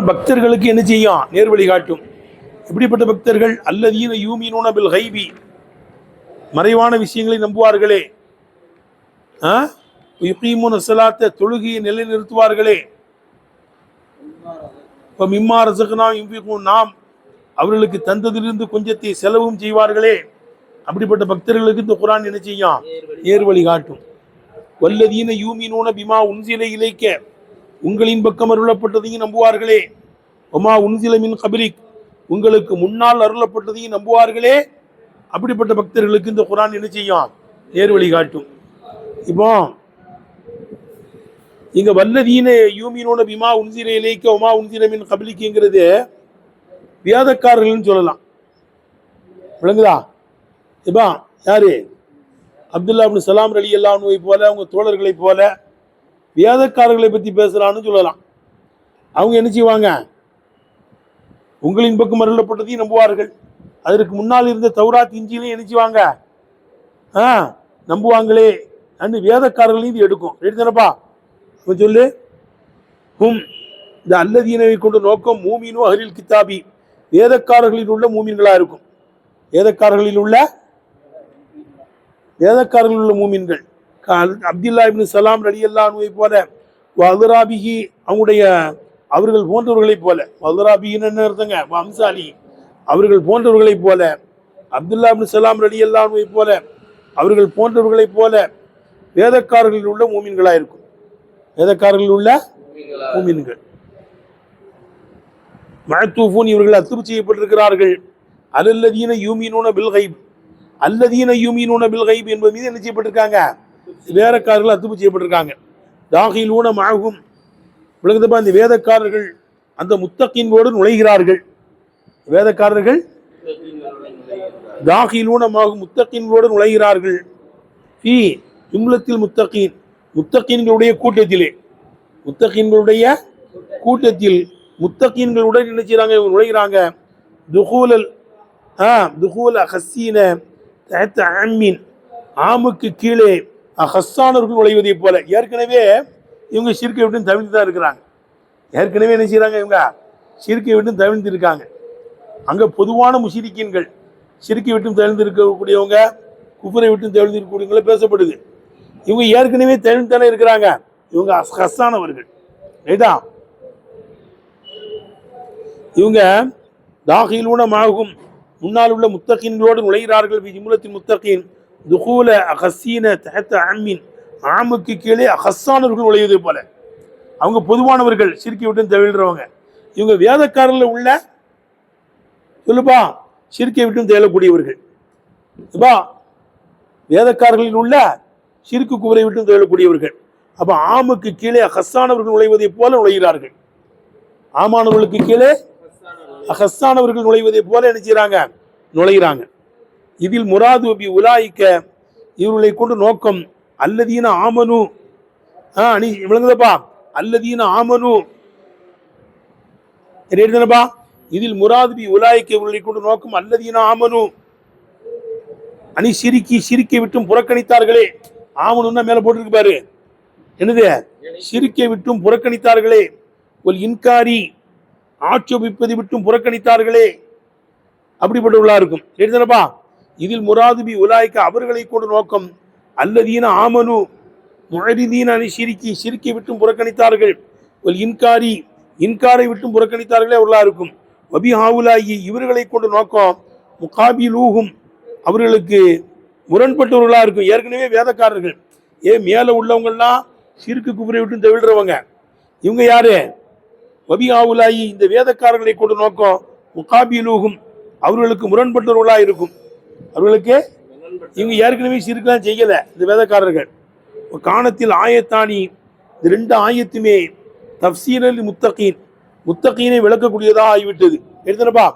பக்தர்களுக்கு என்ன செய்யும்? நேர்வழி காட்டும். எப்படிப்பட்ட பக்தர்கள்? அல்லதீன யூமினூன பில் கைபி, மறைவான விஷயங்களை நம்புவார்களே, யுகீமுன ஸலாத்த, தொழுகையை நிலைநிறுத்துவார்களே, மிம்மா ரஸக்னாஹும் யுன்ஃபிகூன், நாம் அவர்களுக்கு தந்ததிலிருந்து கொஞ்சத்தை செலவும் செய்வார்களே, அப்படிப்பட்ட பக்தர்களுக்கு இந்த குர்ஆன் என்ன செய்யும்? நேர்வழி காட்டும். வல்லதீன யூமினூன பிமா உன்சில இலைக்க, உங்களின் பக்கம் அருளப்பட்டதையும் நம்புவார்களே, ஒமா உன்சில மின் கபிலிக், உங்களுக்கு முன்னால் அருளப்பட்டதையும் நம்புவார்களே, அப்படிப்பட்ட பக்தர்களுக்கு இந்த குர்ஆன் என்ன செய்யும்? நேர்வழி காட்டும். இப்போ இங்க வல்லதீன யூமினூன பிமா உன்சில இலைக்க ஒமா உன்சில மின் கபிலிக்ங்கிறது வேதக்காரர்கள்னு சொல்லலாம். விளங்குதா? இப்போ யாரு? அப்துல்லா இப்னு சலாம் ரலியல்லாஹு அன்ஹுவை போல, அவங்க தோழர்களை போல வேதக்காரர்களை பற்றி பேசுறான்னு சொல்லலாம். அவங்க என்ன செய்வாங்க? உங்களின் பக்கம் அருளப்பட்டதையும் நம்புவார்கள், அதற்கு முன்னால் இருந்த தௌராத் இஞ்சிலையும் என்ன செய்வாங்க? நம்புவாங்களே அன்னு வேதக்காரர்களையும் இது எடுக்கும். எடுத்தானப்பா சொல்லு. இந்த அல்லதீனவை கொண்டு நோக்கம் மூமினு அஹ்லில் கிதாபி, வேதக்காரர்களில் உள்ள மூமின்களா இருக்கும். வேதக்காரர்களில் உள்ள மூமின்கள். அப்துல்லா இப்னு சலாம் ரலியல்லாஹு அன்ஹுவை போல, வதுராபிஹி, அவங்களுடைய அவர்கள் போன்றவர்களை போல, வதுராபிஹின்னு என்ன அர்த்தங்க? அம்சாலி, அவர்கள் போன்றவர்களை போல, அப்துல்லா இப்னு சலாம் ரலியல்லாஹு அன்ஹுவை போல, அவர்கள் போன்றவர்களை போல வேதக்காரர்களில் உள்ள மூமின்களா இருக்கும். வேதக்காரர்களில் உள்ள மூமின்கள். மஅத்தூஃபூன், இவர்கள் அத்துபு செய்யப்பட்டிருக்கிறார்கள். அல்லதீன யூமினூன பில் கைப், அல்லதீன யூமினூன பில் கைப் என்பது மீது என்ன செய்யப்பட்டிருக்காங்க? வேதக்காரர்கள் அத்துபு செய்யப்பட்டிருக்காங்க. தாகிலூன மஅஹும், விளங்குதப்பா? இந்த வேதக்காரர்கள் அந்த முத்தகீன்களோடு நுழைகிறார்கள். வேதக்காரர்கள் தாகிலூன மஅஹும், முத்தகீன்களோடு நுழைகிறார்கள். ஃபீ ஜும்லத்தில் முத்தகீன், முத்தகீன்களுடைய கூட்டத்திலே, முத்தகீன்களுடைய கூட்டத்தில் முத்தகீன்களுடன் என்ன செய்றாங்க? நுழைகிறாங்க. துகூல் அஹஸ்ஸீன தஹ்த அம்மின், ஆமுக்கு கீழே அஹஸ்ஸானவர்கள் நுழைவதை போல. ஏற்கனவே இவங்க ஷிர்க்கை விட்டு தவிர்த்து தான் இருக்கிறாங்க. ஏற்கனவே என்ன செய்கிறாங்க? இவங்க ஷிர்க்கை விட்டு தவிர்த்து இருக்காங்க. அங்கே பொதுவான முஷ்ரிக்கீன்கள், ஷிர்க்கை விட்டு தவிர்த்து இருக்கக்கூடியவங்க, குஃபரை விட்டு தவிர்த்து இருக்கக்கூடியவங்கள பேசப்படுது. இவங்க ஏற்கனவே தவிர்த்து தானே இருக்கிறாங்க. இவங்க ஹஸ்ஸானவர்கள், ரைட்டா? இவங்க தாகிலூன மஅஹும், முன்னால் உள்ள முத்தகீன்களோடு நுழைகிறார்கள். ஜும்லத்தில் முத்தகீன் துகூல அஹஸ்ஸீன தஹ்த அம்மின், ஆமுக்கு கீழே அஹஸ்ஸானவர்கள் நுழைவதை போல. அவங்க பொதுவானவர்கள், ஷிர்க்கை விட்டு தவிர்றவங்க. இவங்க வேதக்காரர்கள் உள்ள சொல்லுப்பா, ஷிர்க்கை விட்டு தேழக்கூடியவர்கள். வேதக்காரர்களில் உள்ள ஷிர்க்கு குஃபரை விட்டு தேழக்கூடியவர்கள். அப்ப ஆமுக்கு கீழே அஹஸ்ஸானவர்கள் நுழைவதை போல நுழைகிறார்கள். ஆமானவர்களுக்கு கீழே அஹஸ்ஸானவர்கள் நுழைவதை போல என்ன செய்றாங்க? நுழைகிறாங்க. இதில் முராது பி உலாயிக்க, இவர்களை கொண்டு நோக்கம் அல்லதீன ஆமனு, நீ விளங்குதப்பா? அல்லதீன ஆமனு எழுதுனப்பா. இதில் முராது பி உலாயிக்க, இவர்களை கொண்டு நோக்கம் அல்லதீன ஆமனு அனி ஷிரிக்கி, ஷிரிக்கை விட்டும் புறக்கணித்தார்களே. ஆமனுன்னா மேல போட்டிருக்கு பாரு, என்னது? ஷிரிக்கை விட்டும் புறக்கணித்தார்களே. ஒரு இன்காரி, ஆட்சேபிப்பதை விட்டும் புறக்கணித்தார்களே, அப்படிப்பட்டவர்களா இருக்கும். எழுதுனப்பா. இதில் முராதுபி உலாய்க்க, அவர்களை கொண்டு நோக்கம் அல்லதீன ஆமனு முஅரிதீன அனி ஷிரிக்கி, ஷிரிக்கை விட்டும் புறக்கணித்தார்கள். ஒரு இன்காரி, இன்காரை விட்டும் புறக்கணித்தார்களே அவர்களா இருக்கும். வபி ஹாவுலாயி, இவர்களை கொண்டு நோக்கம் முகாபிலூஹும், அவர்களுக்கு முரண்பட்டவர்களா இருக்கும். ஏற்கனவே வேதக்காரர்கள், மேல உள்ளவங்கள்லாம் ஷிர்க்கு குஃபரை விட்டு தவிர்றவங்க. இவங்க யாரு? வபி ஹாவுலாயி, இந்த வேதக்காரர்களை கொண்டு நோக்கம் முகாபிலூஹும், அவர்களுக்கு முரண்பட்டவர்களா இருக்கும். அவர்களுக்கு இவங்க ஏற்கனவே ஷிர்க்லாம் செய்யல இந்த வேதக்காரர்கள். காணத்தில் ஆயத்தானி, இந்த ரெண்டு ஆயத்துமே தஃப்சீரல் முத்தகீன், முத்தகீனை விளக்கக்கூடியதா ஆகிவிட்டது. எடுத்தனப்பா.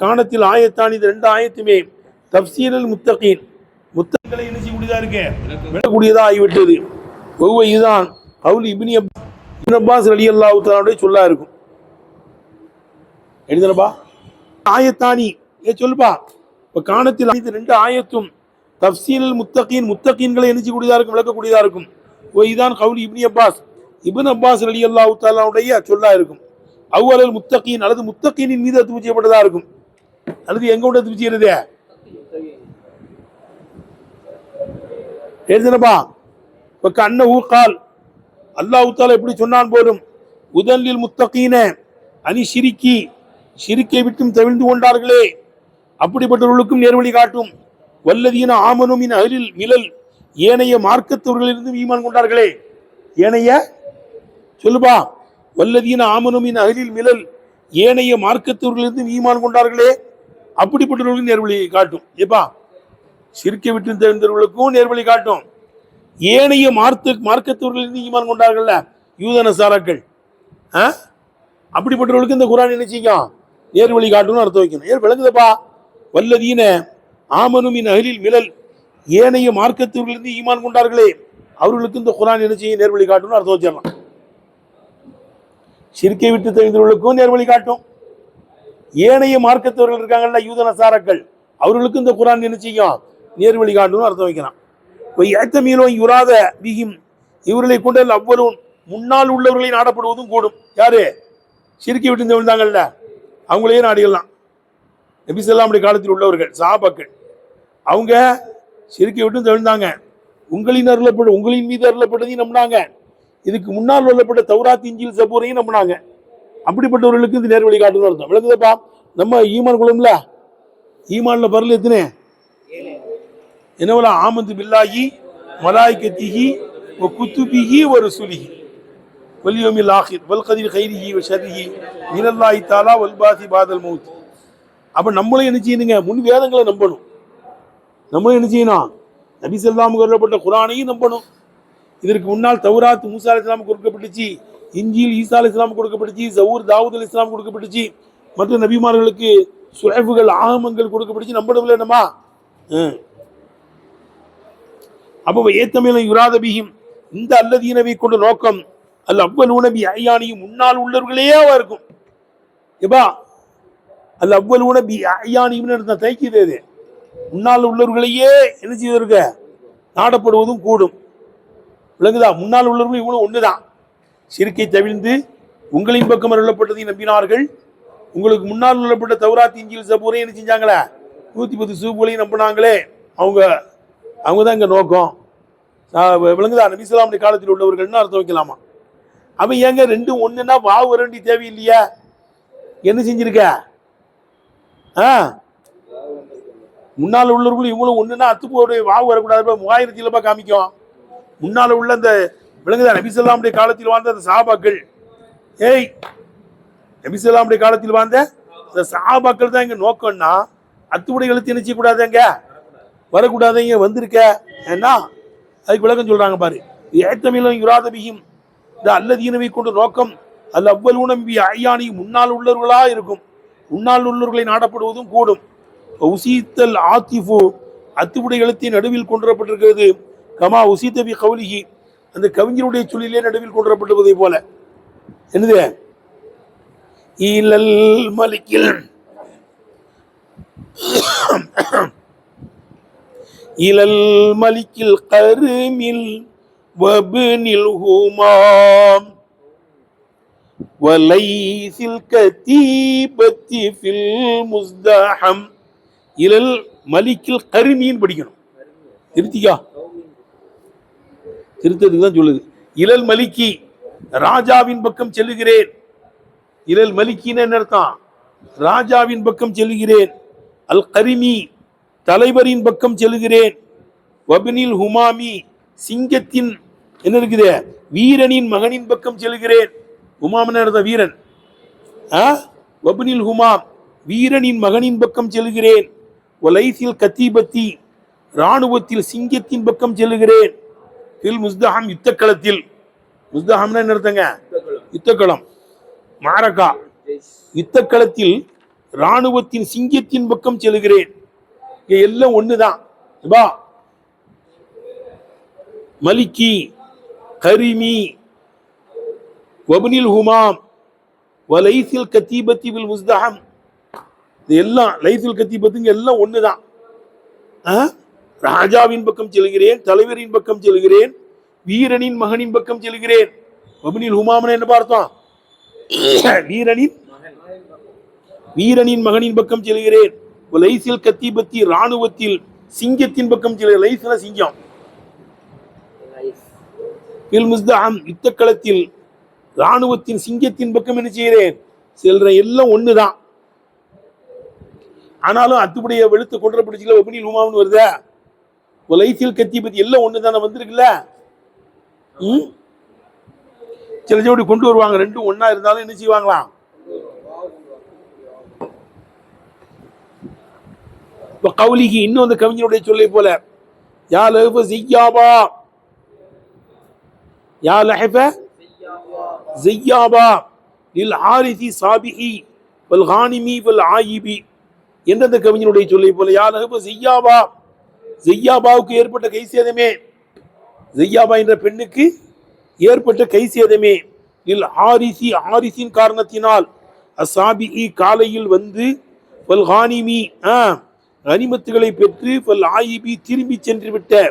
காணத்தில் ஆயத்தானி, இந்த ரெண்டு ஆயத்துமே தஃப்சீரல் முத்தகீன், முத்தகீன்களை என்ன செய்யக்கூடியதா இருக்கு? விளக்கக்கூடியதா ஆகிவிட்டது. ஒவ்வொரு இதுதான் கவுல் இப்னு அப்பாஸ் ரலியல்லாஹு தஆலாவுடைய சொல்லா இருக்கும். எடுத்தனப்பா. ஆயத்தானி சொல்லுப்பா. இப்போ காணத்தில் இந்த ரெண்டு ஆயத்தும் தஃப்சீல் முத்தகீன், முத்தகீன்களை என்ன செய்யக்கூடியதா இருக்கும்? விளக்கக்கூடியதா இருக்கும். இதுதான் கவுல் இப்னு அப்பாஸ் ரலியல்லாஹு தஆலாவுடைய சொல்லா இருக்கும். அவ்வளல் முத்தகீன் அல்லது முத்தகீனின் மீது அத்துப்பு செய்யப்பட்டதா இருக்கும். அல்லது எங்க கொண்டு அத்துப்பு செய்யறது எழுதுனப்பா அண்ண ஊக்கால் அல்லாஹ் தஆலா எப்படி சொன்னான் போலும் உதன்லில் முத்தகீன அனி ஷிரிக்கி ஷிரிக்கை விட்டும் தவிர்ந்து கொண்டார்களே அப்படிப்பட்டவர்களுக்கும் நேர்வழி காட்டும். வல்லதீன ஆமனுமின் அஹ்லில் மிலல் ஏனைய மார்க்கத்தவர்களிலிருந்து ஈமான் கொண்டார்களே ஏனைய சொல்லுப்பா வல்லதீன ஆமனுமின் அஹ்லில் மிலல் ஏனைய மார்க்கத்தவர்களிலிருந்து ஈமான் கொண்டார்களே அப்படிப்பட்டவர்களுக்கும் நேர்வழி காட்டும். ஏப்பா ஷிர்க்கை விட்டு தெரிந்தவர்களுக்கும் நேர்வழி காட்டும். ஏனைய மார்க்கத்தவர்களிலிருந்து ஈமான் கொண்டார்கள்ல யூத நசாராக்கள் அப்படிப்பட்டவர்களுக்கு இந்த குர்ஆன் என்ன செய்யும் நேர்வழி காட்டும்னு அர்த்தம் வைக்கணும். ஏன் விளங்குதப்பா வல்லதீன ஆமனுமின் அஹ்லில் மிலல் ஏனைய மார்க்கத்தவர்களிலிருந்து ஈமான் கொண்டார்களே அவர்களுக்கு இந்த குர்ஆன் என்ன செய்யும் நேர்வழி காட்டும்னு அர்த்தம் வச்சிடலாம். ஷிர்க்கை விட்டு தெரிந்தவர்களுக்கும் நேர்வழி காட்டும். ஏனைய மார்க்கத்தவர்கள் இருக்காங்கல்ல யூத நசாராக்கள் அவர்களுக்கு இந்த குர்ஆன் என்ன செய்யும் நேர்வழி காட்டும்னு அர்த்தம் வைக்கலாம். யுராத பிஹிம் இவர்களை கொண்டு அவ்வளவு முன்னால் உள்ளவர்களை நாடப்படுவதும் கூடும். யாரு ஷிர்க்கை விட்டு தெரிந்தாங்கல்ல அவங்களையே நாடிடலாம். நபி ஸல்லல்லாஹு அலைஹி காலத்தில் உள்ளவர்கள் சஹாபாக்கள் அவங்க ஷிர்க்கை விட்டு தெரிந்தாங்க. உங்களின் மீது அருளப்பட்டதையும் நம்பினாங்க. இதுக்கு முன்னால் சொல்லப்பட்ட தௌராத் இன்ஜீல் ஜபூரையும் நம்பினாங்க. அப்படிப்பட்டவர்களுக்கு இந்த நேர்வழி காட்டுன்னு அர்த்தம். விளங்குதப்பா நம்ம ஈமான் குலம்ல ஈமான்ல பரல எத்தனை என்னவெல்லாம் ஆமந்து பில்லாஹி மலாயிகத்திஹி வ குதுபிஹி வ ருசுலிஹி வல் யௌமில் ஆகிர் வல் கதிர் கைரிஹி வ ஷர்ரிஹி மினல்லாஹி தஆலா வல் பாசி பாதல் மௌத். அப்ப நம்மளும் என்ன செய்யணுங்க முன் வேதங்களை நம்பணும். நம்மளும் என்ன செய்யணும் நபி ஸல்லல்லாஹு அலைஹி சொல்லப்பட்ட குர்ஆனையும் நம்பணும். இதற்கு முன்னால் தௌராத் மூசா அலைஹிஸ்ஸலாமுக்கு கொடுக்கப்பட்டுச்சு, இன்ஜீல் ஈசா அலைஹிஸ்ஸலாமுக்கு கொடுக்கப்பட்டுச்சு, ஜபூர் தாவூத் அலைஹிஸ்ஸலாம் கொடுக்கப்பட்டுச்சு, மற்ற நபிமார்களுக்கு சுஹைஃபுகள் ஆகமங்கள் கொடுக்கப்பட்டுச்சு. நம்பணும்ல என்னமா அப்ப ஏத்தமிழ் யுராதபியும் இந்த அல்லதீனவை கொண்ட நோக்கம் அல்ல அவ்வளவு நபி ஐயானியும் முன்னால் உள்ளவர்களே இருக்கும். எப்பா அல்ல அவ்வளவு நபி ஐயானியும் தைக்கிறது முன்னால் உள்ளவர்களையே என்ன செய்வதற்கு நாடப்படுவதும் கூடும். விளங்குதா முன்னால் உள்ளவர்கள் இவ்வளவு ஒண்ணுதான். ஷிர்க்கை தவிர்த்து உங்களின் பக்கம் அருளப்பட்டதை நம்பினார்கள். உங்களுக்கு முன்னால் உள்ளப்பட்ட தௌராத் இன்ஜீல் ஜபூரை என்ன செஞ்சாங்களே 110 சூப்புகளையும் நம்பினாங்களே அவங்க தான் இங்க நோக்கம். விளங்குதா நபி ஸல்லல்லாஹு அலைஹி காலத்தில் உள்ளவர்கள்னு அர்த்தம் வைக்கலாமா? அப்ப ஏங்க ரெண்டும் ஒண்ணுன்னா வாவு வரண்டி தேவையில்லையா? என்ன செஞ்சிருக்க முன்னால் உள்ளவர்களும் இவ்வளவு ஒண்ணுன்னா அத்துப்போடைய வாவு வரக்கூடாது. 3000 காமிக்கும். முன்னால உள்ள அந்த விளங்குதா நபி ஸல்லல்லாஹு அலைஹி காலத்தில் வாழ்ந்த அந்த சஹாபாக்கள் நபி ஸல்லல்லாஹு அலைஹி காலத்தில் வாழ்ந்த அந்த சஹாபாக்கள் தான் இங்க நோக்கம்னா அத்துப்படை எழுத்து என்ன செய்யக்கூடாதுங்க வரக்கூடாதுங்க வந்திருக்க ஏன்னா அதுக்கு விளக்கம் சொல்றாங்க பாரு. ஏத்தமிழும் யுராதபியும் இந்த அல்லதீனவை கொண்டு நோக்கம் அல்ல அவ்வளவு நம்பி ஐயானியும் முன்னால் உள்ளவர்களா இருக்கும். முன்னால் உள்ளவர்களை நாடப்படுவதும் கூடும். உசீத்தல் ஆத்திஃபு அத்துப்படை எழுத்தின் நடுவில் கொண்டுவரப்பட்டிருக்கிறது. கமா உசீத்தபி கவுலிஹி அந்த கவிஞருடைய சொல்லிலே நடுவில் கொண்டுவரப்பட்டிருப்பதை போல என்னது ஈலல் மலிக்கில் இலல் மலிக்கில் கருமில் வபனில் ஹுமாம் வலைசில் கதீபத்தி ஃபில் முஸ்தஹம். இலல் மலிக்கில் கருமின்னு படிக்கணும். திருத்திக்கா திருத்தத்துக்கு தான் சொல்லுது. இலல் மலிக்கி ராஜாவின் பக்கம் செல்லுகிறேன். இலல் மலிக்கின்னு என்ன அர்த்தம்? ராஜாவின் பக்கம் செல்லுகிறேன். அல் கரிமி தலைவரின் பக்கம் செல்லுகிறேன். வபினில் ஹுமாமி சிங்கத்தின் என்ன இருக்குது வீரனின் மகனின் பக்கம் செல்லுகிறேன். ஹுமாம் அர்த்தம் வீரன். வபினில் ஹுமாம் வீரனின் மகனின் பக்கம் செல்லுகிறேன். வலைசில் கத்தீபத்தி இராணுவத்தில் சிங்கத்தின் பக்கம் செல்லுகிறேன். ஃபில் முஸ்தஹம் யுத்தக்களத்தில். முஸ்தஹம்னா என்ன அர்த்தங்க? யுத்தக்களம் மாரகா யுத்தக்களத்தில் இராணுவத்தின் சிங்கத்தின் பக்கம் செல்லுகிறேன். எல்லாம் ஒண்ணுதான். மலிக்கி கரிமி வபனில் ஹுமாம் வலைசில் கத்தீபத்தி வில் முஸ்தஹம் எல்லாம் லைசில் கத்தீபத்துங்க எல்லாம் ஒண்ணுதான். ராஜாவின் பக்கம் செல்கிறேன், தலைவரின் பக்கம் செல்கிறேன், வீரனின் மகனின் பக்கம் செல்கிறேன். வபனில் ஹுமாம்னா என்ன பார்த்தோம்? வீரனின் மகனின் பக்கம் செல்கிறேன். லைசில் கத்திபத்தி ராணுவத்தில் சிங்கத்தின் பக்கம் செல்கிறேன். லைஸ்னா சிங்கம். யுத்த களத்தில் ராணுவத்தின் சிங்கத்தின் பக்கம் என்ன செய்கிறேன்? செல்ற. எல்லாம் ஒண்ணுதான். ஆனாலும் அத்துடைய வெளுத்து கொன்ற பிடிச்சிக்கல ஒப்பனில் உமாவுன்னு வருத. லைசில் கத்திபத்தி எல்லாம் ஒண்ணுதானே வந்திருக்குல்ல. சில ஜோடி கொண்டு வருவாங்க. ரெண்டும் ஒன்னா இருந்தாலும் என்ன செய்வாங்களாம்? கவுலிகி இன்னும் அந்த கவிஞனுடைய சொல்லை போல யா லஹஃப ஸிய்யாபா யா லஹஃப ஸிய்யாபா லில் ஹாரிஸி சாபிஹி வல் கானிமி வல் ஆயிபி என்ற அந்த கவிஞனுடைய சொல்லை போல யா லஹஃப ஸிய்யாபா, ஸிய்யாபாவுக்கு ஏற்பட்ட கை சேதமே, ஸிய்யாபா என்ற பெண்ணுக்கு ஏற்பட்ட கை சேதமே, லில் ஹாரிஸி ஹாரிஸின் காரணத்தினால், அஸ்ஸாபிஹி காலையில் வந்து, வல் கானிமி கனிமத்துகளை பெற்று, வல் ஆயிபி திரும்பி சென்று விட்ட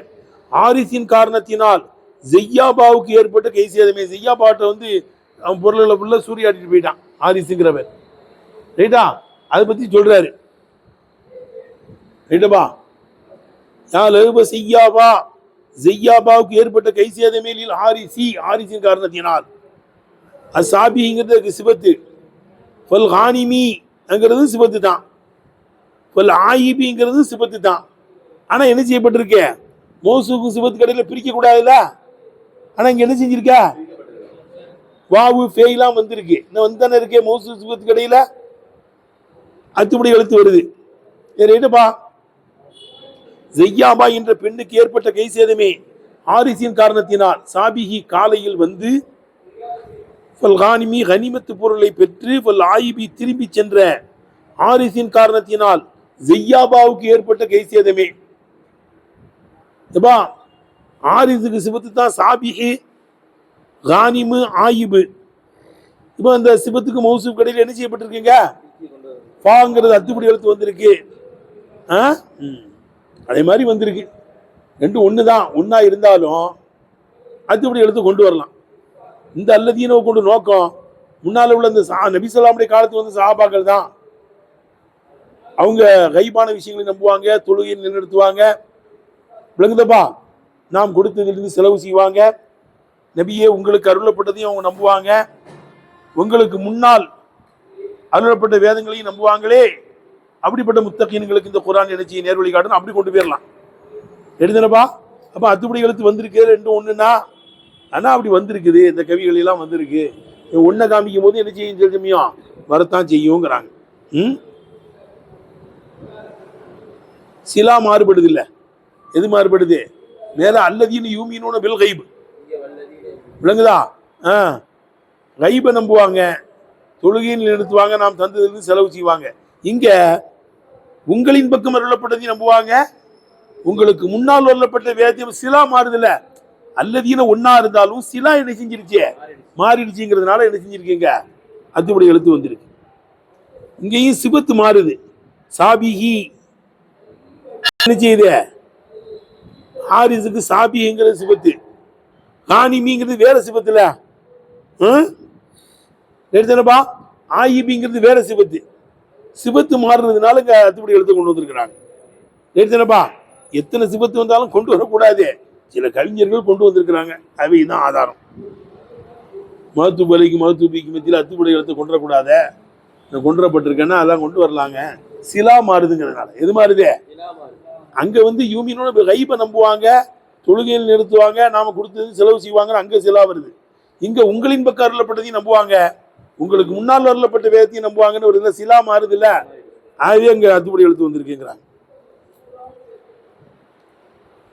ஹாரிஸின் காரணத்தினால் ஸிய்யாபாவுக்கு ஏற்பட்ட கை சேதமே. ஸிய்யாபாட்ட வந்து அவன் பொருள்களை ஃபுல்லாக சூறையாடிட்டு போயிட்டான் ஹாரிஸுங்கிறவர். ரைட்டா? அதை பத்தி சொல்றாரு. ரைட்டப்பா? யா லஹஃப ஸிய்யாபா, ஸிய்யாபாவுக்கு ஏற்பட்ட கை சேதமே லில் ஹாரிஸி ஹாரிஸின் காரணத்தினால். அஸ்ஸாபிங்கிறது சிபத்து, ஃபல் கானிமிங்கிறது சிபத்து தான், ஃபல் ஆயிபிங்கிறது சிபத்து தான். ஆனா என்ன செய்யப்பட்டிருக்க? மௌசூஃபு சிபத்து கடையில பிரிக்க கூடாதுல்ல. ஆனா இங்க என்ன செஞ்சிருக்க? வாவு ஃபேலாம் வந்திருக்கு. இன்னும் வந்து தானே இருக்கே மௌசூஃபு சிபத்து கடையில. அத்துப்படி எழுத்து வருது. ரைட்டுப்பா? ஸிய்யாபா என்ற பெண்ணுக்கு ஏற்பட்ட கை சேதமே ஹாரிஸின் காரணத்தினால், சாபிஹி காலையில் வந்து, ஃபல் கானிமி கனிமத்து பொருளை பெற்று, ஃபல் ஆயிபி திரும்பி சென்ற ஹாரிஸின் காரணத்தினால் ஸிய்யாபாவுக்கு ஏற்பட்ட கை சேதமே. ஹாரிஸுக்கு சிபத்து தான் சாபிஹி, கானிமு, ஆயிபு. இப்போ அந்த சிபத்துக்கு மௌசூஃப் கடையில் என்ன செய்யப்பட்டிருக்கீங்க? ஃபாங்கிறது அத்துப்படி எழுத்து வந்திருக்கு. அதே மாதிரி வந்திருக்கு. ரெண்டும் ஒண்ணுதான். ஒன்னா இருந்தாலும் அத்துப்படி எழுத்து கொண்டு வரலாம். இந்த அல்லதீனோ கொண்டு நோக்கம் முன்னால உள்ள இந்த நபி ஸல்லல்லாஹு காலத்துக்கு வந்து சஹாபாக்கள் தான். அவங்க கைபான விஷயங்களை நம்புவாங்க, தொழுகையை நிலைநிறுத்துவாங்க. விளங்குதப்பா? நாம் கொடுத்ததிலிருந்து செலவு செய்வாங்க. நபியே உங்களுக்கு அருளப்பட்டதையும் அவங்க நம்புவாங்க. உங்களுக்கு முன்னால் அருளப்பட்ட வேதங்களையும் நம்புவாங்களே. அப்படிப்பட்ட முத்தகீன்களுக்கு இந்த குர்ஆன் நினைச்சி நேர்வழி காட்டணும். அப்படி கொண்டு போயிடலாம். எடுத்தனப்பா? அப்ப அத்துப்படி எழுத்து வந்திருக்கு. ரெண்டும் ஒண்ணுன்னா ஆனா அப்படி வந்திருக்குது. இந்த கவிகள் எல்லாம் வந்திருக்கு. ஒன்றை காமிக்கும் போது என்ன செய்யும்? தெரியுமையும் வரத்தான் செய்யுங்கிறாங்க. சிலா மாறுபடுது இல்ல. எது மாறுபடுது? மேல அல்லதீன யூமினூன பில் கைப். விளங்குதா? கைபை நம்புவாங்க, தொழுகையில் நிறுத்துவாங்க, நாம் தந்ததிலிருந்து செலவு செய்வாங்க. இங்க உங்களின் பக்கம் அருளப்பட்டதையும் நம்புவாங்க, உங்களுக்கு முன்னால் வரப்பட்ட வேதம். சிலா மாறுதுல. அல்லதீன ஒன்னா இருந்தாலும் சிலா என்ன செஞ்சிருச்சு? மாறிடுச்சுங்கிறதுனால என்ன செஞ்சிருக்கீங்க? அத்துப்படி எழுத்து வந்திருக்கு. இங்கேயும் சிபத்து மாறுது. சாபிஹி என்ன செய்யுது? ஹாரிஸுக்கு சாபிங்கிறது சிபத்து, கானிமிங்கிறது வேற சிபத்துல. எடுத்தனப்பா? ஆயிபிங்கிறது வேற சிபத்து. சிபத்து மாறுறதுனால இங்க அத்துப்படி எழுத்து கொண்டு வந்திருக்கிறாங்க. எடுத்தனப்பா? எத்தனை சிபத்து வந்தாலும் கொண்டு வரக்கூடாது. சில கவிஞர்கள் கொண்டு வந்திருக்கிறாங்க. அவைதான் ஆதாரம். மகத்துவலைக்கு மகத்துவபிக்கு மத்தியில் அத்துப்படி எழுத்து கொண்டு வரக்கூடாத. கொண்டுவரப்பட்டிருக்கேன்னா அதெல்லாம் கொண்டு வரலாங்க. சிலா மாறுதுங்கிறதுனால. எது மாறுது? அங்க வந்து யூமினோட கைபை நம்புவாங்க, தொழுகையில் நிறுத்துவாங்க, நாம கொடுத்தது செலவு செய்வாங்க. அங்க சிலா வருது. இங்க உங்களின் பக்கம் அருளப்பட்டதையும் நம்புவாங்க, உங்களுக்கு முன்னால் வரப்பட்ட வேதத்தையும் நம்புவாங்கன்னு ஒரு சிலா மாறுது இல்ல. ஆகவே அங்க அத்துப்படி எழுத்து வந்திருக்குங்கிறாங்க.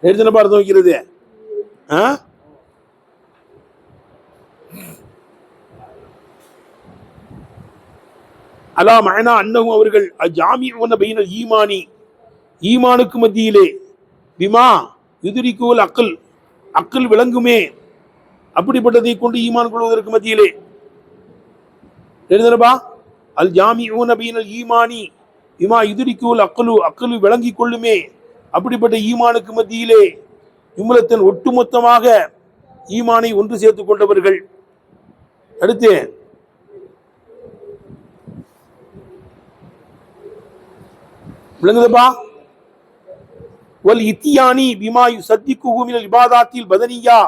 எடுத்துன பார்த்து வைக்கிறது. அலா மஅனா அன்னஹும் அவர்கள் அஜாமிஉன பைனல் ஈமானி ஈமானுக்கு மத்தியிலே பிமா யுத்ரிகுல் அக்ல் அக்ல் விளங்குமே அப்படிப்பட்டதை கொண்டு ஈமான் கொள்வதற்கு மத்தியிலே எழுதுனபா அல் ஜாமிஉன பைனல் ஈமானி பிமா யுத்ரிகுல் அக்லு அக்ல் விளங்கி கொள்ளுமே அப்படிப்பட்ட ஈமானுக்கு மத்தியிலே ஜும்லத்தன் ஒட்டுமொத்தமாக ஈமானை ஒன்று சேர்த்துக் கொண்டவர்கள். அடுத்து விளங்குதுப்பா? வல் இத்தியானி பிமா யுசத்திக்குஹு மினல் இபாதாத்தில் பதனியா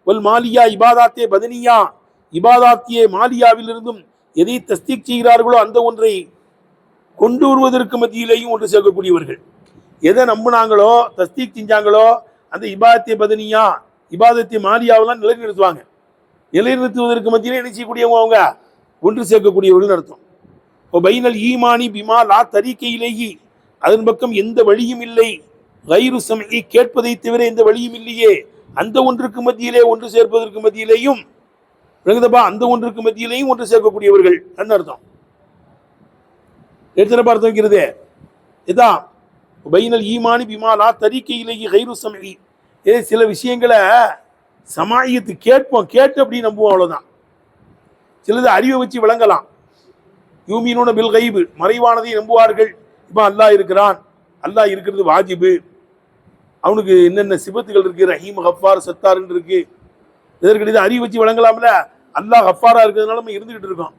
வல் மாலியா இபாதாத்தே பதனியா, இபாதாத்தியே மாலியாவிலிருந்தும் எதை தஸ்தீக் செய்கிறார்களோ அந்த ஒன்றை கொண்டு வருவதற்கு மத்தியிலேயும் ஒன்று சேர்க்கக்கூடியவர்கள். எதை நம்பினாங்களோ தஸ்தீக் செஞ்சாங்களோ அந்த இபாதத்தை பதனியா இபாதத்தை மாலியாவெல்லாம் நிலைநிறுத்துவாங்க. நிலைநிறுத்துவதற்கு மத்தியிலே என்ன செய்யக்கூடியவங்க? அவங்க ஒன்று சேர்க்கக்கூடியவர்கள் அர்த்தம். பைனல் ஈமானி பிமா லா தரீக்கையிலேயி, அதன் பக்கம் எந்த வழியும் இல்லை, கைரு சமீ கேட்பதை தவிர எந்த வழியும் இல்லையே, அந்த ஒன்றுக்கு மத்தியிலே ஒன்று சேர்ப்பதற்கு மத்தியிலேயும் அந்த ஒன்றுக்கு மத்தியிலேயும் ஒன்று சேர்க்கக்கூடியவர்கள் அர்த்தம். எத்தனை அர்த்தம் வைக்கிறது? இதான் பைனல் ஈமானி பிமா லா தரீக்கையிலேயி கைரு சமீ. சில விஷயங்களை சமாயத்து கேட்போம், கேட்டு அப்படி நம்புவோம், அவ்வளவுதான். சிலது அறிவை வச்சு விளங்கலாம். யூமீனூன பில் கைபு, மறைவானதை நம்புவார்கள். இப்போ அல்லாஹ் இருக்கிறான், அல்லாஹ் இருக்கிறது வாஜிபு, அவனுக்கு என்னென்ன சிபத்துகள் இருக்கு, ரஹீம் ஹஃபார் சத்தார் இருக்கு. இதற்கு அறிவு வச்சு விளங்கலாம்ல. அல்லாஹ் ஹஃபாரா இருக்கிறதுனால நம்ம இருந்துகிட்டு இருக்கோம்,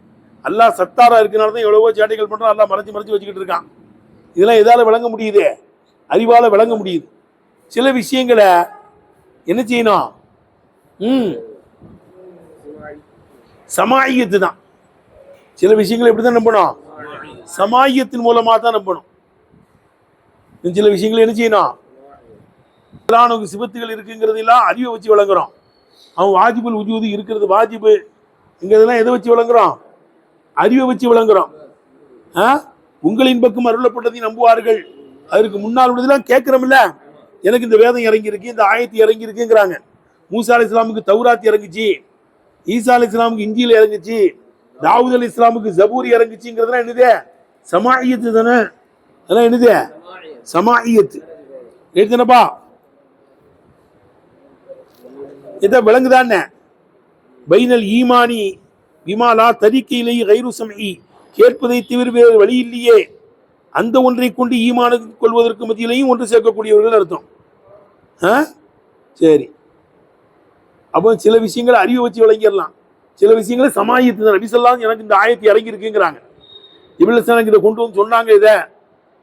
அல்லாஹ் சத்தாரா இருக்கிறனால தான் எவ்வளவோ சேட்டைகள் பண்றோம், அல்லாஹ் மறைச்சு மறைச்சு வச்சுக்கிட்டு இருக்கான். இதெல்லாம் எதால விளங்க முடியுது? அறிவால விளங்க முடியுது. சில விஷயங்களை என்ன செய்யணும்? சமாயத்து தான். சில விஷயங்களை எப்படிதான் நம்பணும்? சமாயத்தின் மூலமா தான் நம்பணும். சில விஷயங்களை என்ன செய்யணும்? சிபத்துகள் இருக்குங்கிறது எல்லாம் அறிவை வச்சு விளங்குறோம். அவன் வாஜிபுல் உஜூது இருக்கிறது வாஜிபு இங்கிறதெல்லாம் எதை வச்சு விளங்குறோம்? அறிவை வச்சு விளங்குறோம். உங்களின் பக்கம் அருளப்பட்டதை நம்புவார்கள். அதற்கு முன்னால் உள்ளதெல்லாம் கேட்கிறோம்ல, எனக்கு இந்த வேதம் இறங்கி இருக்கு, இந்த ஆயத்து இறங்கி இருக்குங்கிறாங்க. மூசா அலை இஸ்லாமுக்கு தௌராத் இறங்குச்சு, ஈசா அலை இஸ்லாமுக்கு இஞ்சியில் இறங்குச்சு, தாவூத் அலி இஸ்லாமுக்கு ஜபூர் இறங்குச்சுங்கிறதுலாம் என்னது? சமாயத்து தானே. அதெல்லாம் என்னது? சமாயத்து. எழுதுனப்பா இதை விளங்குதானே? பைனல் ஈமானி விமாலா தரிக்கையிலேயே கைரு சமீ, கேட்பதை தவிர வேறு வழி இல்லையே, அந்த ஒன்றை கொண்டு ஈமானு கொள்வதற்கு மத்தியிலையும் ஒன்று சேர்க்கக்கூடியவர்கள் அர்த்தம். சரி, அப்போ சில விஷயங்களை அறிவை வச்சு விளங்கிடலாம், சில விஷயங்களை சமாயத்து தான். நபி ஸல்லல்லாஹு அலைஹி எனக்கு இந்த ஆயத்து இறங்கி இருக்குங்கிறாங்க. ஜிப்ரீல் அலைஹிஸ்ஸலாம் இதை கொண்டு வந்து சொன்னாங்க. இதை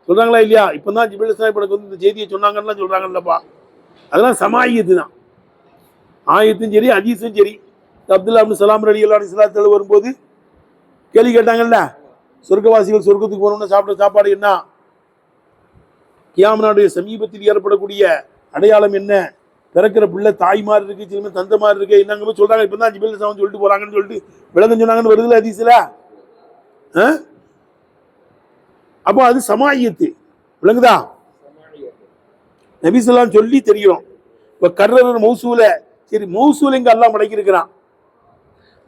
சொல்றாங்களா இல்லையா? இப்பதான் ஜிப்ரீல் அலைஹிஸ்ஸலாம் எனக்கு வந்து இந்த செய்தியை சொன்னாங்கன்னு சொல்றாங்கல்லப்பா. அதெல்லாம் சமாயத்து தான். ஆயத்தும் சரி, ஹதீஸும் சரி. அப்துல்லா இப்னு சலாம் ரலியல்லாஹு அன்ஹு ஸலாத்துல வரும்போது கேள்வி கேட்டாங்கல்ல, சொர்க்கவாசிகள் சொர்க்கத்துக்கு போகணும்னு சாப்பிட்ற சாப்பாடு என்ன, கியாமத்துடைய சமீபத்தில் ஏற்படக்கூடிய அடையாளம் என்ன, பிறக்கிற பிள்ளை தாய் மாதிரி இருக்கு, சில தந்தை மாதிரி இருக்கு, என்னங்க சொல்றாங்க. இப்பதான் ஜிப்ரீல் அலைஹிஸ்ஸலாம் சொல்லிட்டு போறாங்கன்னு சொல்லிட்டு விளக்கம் சொன்னாங்கன்னு வருதுல ஹதீஸ்ல. அப்போ அது சமாயத்து. விளங்குதா? நபி ஸல்லல்லாஹு சொல்லி தெரியும். இப்ப கர்ரர் மௌசூல, சரி மௌசூல் எங்க அல்லாஹ் மடக்கி இருக்கிறான்,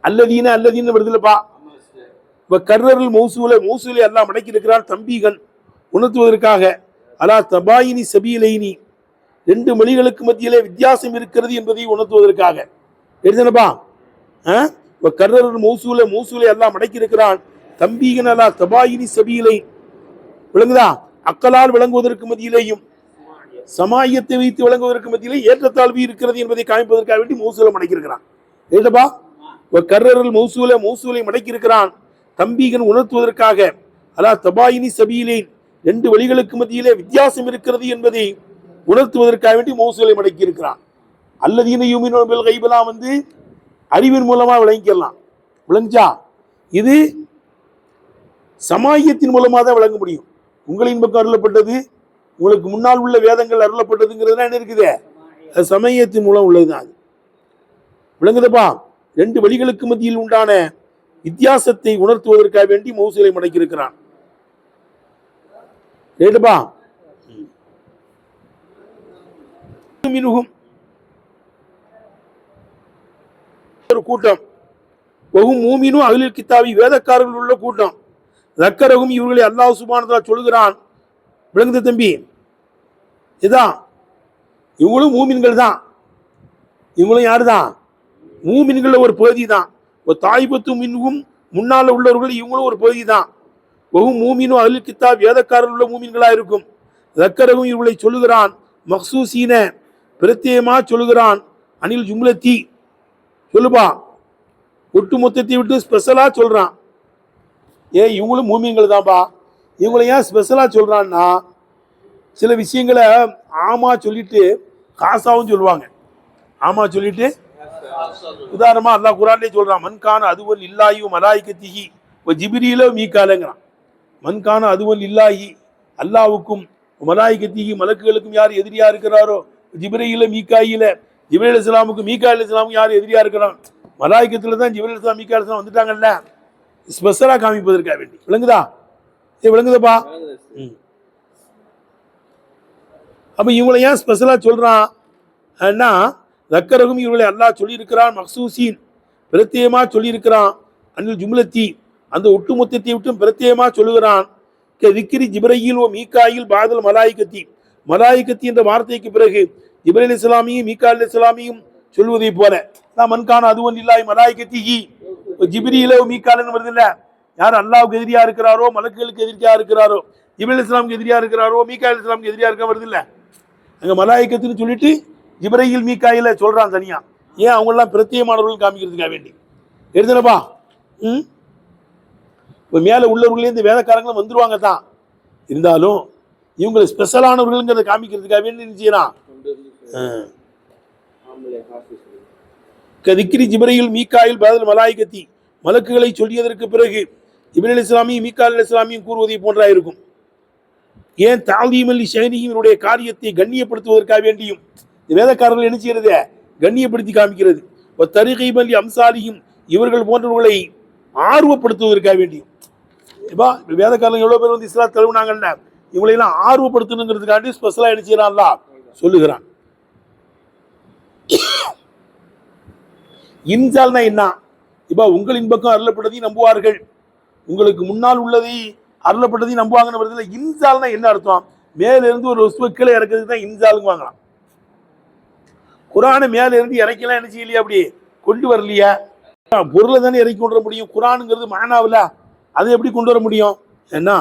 அல்லதீன அல்லதீன வருதுலப்பா. இப்ப கர்ரல் மௌசூல, மௌசூலை அல்லாஹ் மடக்கி இருக்கிறான் தம்பீகன், உணர்த்துவதற்காக. அலா தபாயினி சபீலைனி, ரெண்டு மொழிகளுக்கு மத்தியிலே வித்தியாசம் இருக்கிறது என்பதை உணர்த்துவதற்காக. எழுதுனப்பா. கர்ரர் மௌசூல, மௌசூலை அல்லாஹ் மடக்கி இருக்கிறான் தம்பீகன் அலா தபாயினி சபீலை. விளங்குதா? அக்கலால் விளங்குவதற்கு மத்தியிலேயும் சமாயத்தை வைத்து விளங்குவதற்கு மத்தியிலே ஏற்றத்தாழ்வு இருக்கிறது என்பதை காமிப்பதற்காக வேண்டி மௌசூலை மடக்கி இருக்கிறான். எழுதப்பா. கர்ரல் மௌசூல, மௌசூலை மடக்கி இருக்கிறான் தம்பீகன் உணர்த்துவதற்காக. அலா தபாயினி சபீலை, ரெண்டு வழிகளுக்கு மத்தியிலே வித்தியாசம் இருக்கிறது என்பதை உணர்த்துவதற்காக வேண்டி மௌசூலை மடக்கி இருக்கிறான். அல்லதீன யூமினூன பில் கைபெல்லாம் வந்து அறிவின் மூலமா விளங்கிக்கலாம். விளங்குச்சா? இது சமாயத்தின் மூலமா தான் விளங்க முடியும். உங்களின் பக்கம் அருளப்பட்டது, உங்களுக்கு முன்னால் உள்ள வேதங்கள் அருளப்பட்டதுங்கிறதுலாம் என்ன இருக்குது? அது சமயத்தின் மூலம் உள்ளதுதான். அது விளங்குதப்பா. ரெண்டு வழிகளுக்கு மத்தியில் உண்டான வித்தியாசத்தை உணர்த்துவதற்காக வேண்டி மௌசூலை மடக்கி இருக்கிறான். கேட்டுப்பா. ஒரு கூட்டம், மூமினும் அஹ்லுல் கித்தாபி, வேதக்காரர்கள் உள்ள கூட்டம். தக்கரகும், இவர்களை அல்லாஹ் சுப்ஹானஹு வ தஆலா சொல்கிறான். விளங்குது தம்பி? இதான் இவங்களும் மூமின்கள் தான். இவங்களும் யாரு தான்? மூமின்கள் ஒரு பகுதி தான். தாய்பத்து மின்கும், முன்னால உள்ளவர்கள் இவங்களும் ஒரு பகுதி தான். மூமினும் அஹ்லுல் கித்தாப், வேதக்காரர்கள் உள்ள மூமின்களா இருக்கும். தக்கரகும், இவர்களை சொல்லுகிறான். மக்சூசீன, பிரத்யேகமா சொல்லுகிறான். அனில் ஜும்லத்தி, சொல்லுப்பா, ஒட்டு மொத்தத்தை விட்டு ஸ்பெஷலா சொல்றான். இவங்களும் மூமின்கள் தான்ப்பா. இவங்களை ஏன் ஸ்பெஷலா சொல்றான்னா, சில விஷயங்களை ஆமா சொல்லிட்டு காசாவும் சொல்லுவாங்க. ஆமா சொல்லிட்டு உதாரணமா அல்லாஹ் குர்ஆன்லயே சொல்றான், மன்கான அதுவல் இல்லாஹி வ மலாயிகத்திஹி வ ஜிப்ரீல மீகாலங்கறான். மன்கான அதுவல் இல்லாஹி அல்லாஹ்வுக்கும் மலாயிகத்திஹி மலக்குகளுக்கும் யார் எதிரியா இருக்கிறாரோ, ஜிப்ரீல மீகாயில ஜிப்ரீல் அலைஹிஸ்ஸலாமுக்கு மீகாயில் அலைஹிஸ்ஸலாமுக்கு யார் எதிரியா இருக்கிறான், மலாயிகத்துல தான் ஜிப்ரீல் அலைஹிஸ்ஸலாம் மீகாயில் அலைஹிஸ்ஸலாம் வந்துட்டாங்கல்ல, ஸ்பெஷலா காமிப்பதற்காக வேண்டி. விளங்குதா? விளங்குதப்பா? அப்ப இவங்களை ஏன் ஸ்பெஷலா சொல்றான்? தக்கரகும் இவர்களை அல்லாஹ் சொல்லியிருக்கிறான், மக்சூசின் பிரத்யேகமா சொல்லியிருக்கிறான், அனில் ஜும்லத்தி அந்த ஒட்டுமொத்தத்தை விட்டும் பிரத்யேகமா சொல்லுகிறான். திக்ரி ஜிப்ரீல் ஓ மீகாயில் பாதல் மலாயிகத்தி மலாயிகத்தி என்ற வார்த்தைக்கு பிறகு ஜிப்ரீல் அலைஹிஸ்ஸலாமையும் மீகாயில் அலைஹிஸ்ஸலாமையும் சொல்வதை போல மன்கான அதுவன் இல்லாஹி மலாயிகத்திஹி ஜிப்ரீல ஓ மீகால்னு வருது இல்ல, யார் அல்லாஹ்வுக்கு எதிரியா இருக்கிறாரோ, மலக்குகளுக்கு எதிரியா இருக்கிறாரோ, ஜிப்ரீல் அலைஹிஸ்ஸலாமுக்கு எதிரியா இருக்கிறாரோ, மீகாயில் அலைஹிஸ்ஸலாமுக்கு எதிரியா இருக்க வருது இல்ல, அங்க மலாயிகத்துன்னு சொல்லிட்டு ஜிப்ரீல் மீகாயில சொல்றான் தனியா. ஏன்? அவங்க எல்லாம் பிரத்யேகமானவர்கள் காமிக்கிறதுக்காக வேண்டி. எடுத்துனப்பா. மேல உள்ளவர்களே இந்த வேலைக்காரங்களும் வந்துருவாங்க தான், இருந்தாலும் இவங்களை ஸ்பெஷலானவர்கள்ங்கிறத காமிக்கிறதுக்காக வேண்டி என்ன செய்யறான்? திக்ரி ஜிப்ரீல் மீகாயில் பாதல் மலாயிகத்தி மலக்குகளை சொல்லியதற்கு பிறகு ஜிப்ரீல் அலைஹிஸ்ஸலாமையும் மீகாயில் அலைஹிஸ்ஸலாமையும் கூறுவதை போன்றா இருக்கும். ஏன்? தாலீமல் ஷைனியினுடைய காரியத்தை கண்ணியப்படுத்துவதற்காக வேண்டியும் வேதக்காரர்கள் என்ன செய்யறது? கண்ணியப்படுத்தி காமிக்கிறது. தரிகைபல் அம்சாலியும் இவர்கள் போன்றவர்களை ஆர்வப்படுத்துவதற்காக வேண்டியும். வேதக்காரர்கள் எவ்வளவு பேர் வந்து இஸ்லாம் தழுவினாங்கல்ல, இவங்களை எல்லாம் ஆர்வப்படுத்தணுங்கிறதுக்காண்டி ஸ்பெஷலா என்ன செய்யறான் சொல்லுகிறான். இன்சால்னா என்ன? உங்களின் பக்கம் அருளப்பட்டதையும் நம்புவார்கள், உங்களுக்கு முன்னால் உள்ளதை அருளப்பட்டதையும் நம்புவாங்கன்னு வருதுல. இன்சால்னா என்ன அர்த்தம்? மேல இருந்து ஒரு வஸ்துவை கீழே இறக்கிறதுக்கு தான் இன்சாலுங்க வாங்கலாம். குரானை மேல இருந்து இறக்கலாம் என்ன செய்யலையா? அப்படி கொண்டு வரலையா? பொருளை தானே இறக்கி கொண்டு வர முடியும். குரானுங்கிறது மானாவில், அதை எப்படி கொண்டு வர முடியும்? ஏன்னா